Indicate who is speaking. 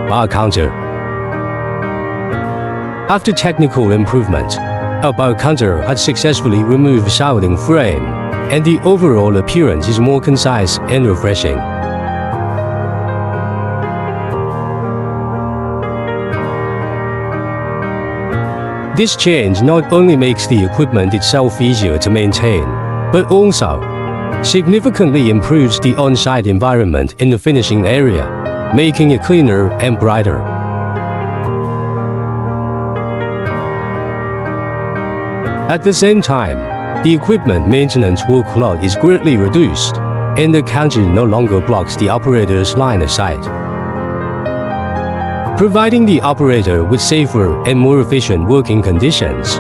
Speaker 1: Bar Counter. After technical improvement, a bar counter had successfully removed shouting frame, and the overall appearance is more concise and refreshing. This change not only makes the equipment itself easier to maintain, but also significantly improves the on-site environment in the finishing area, making it cleaner and brighter. At the same time, the equipment maintenance workload is greatly reduced, and the counter no longer blocks the operator's line of sight, providing the operator with safer and more efficient working conditions.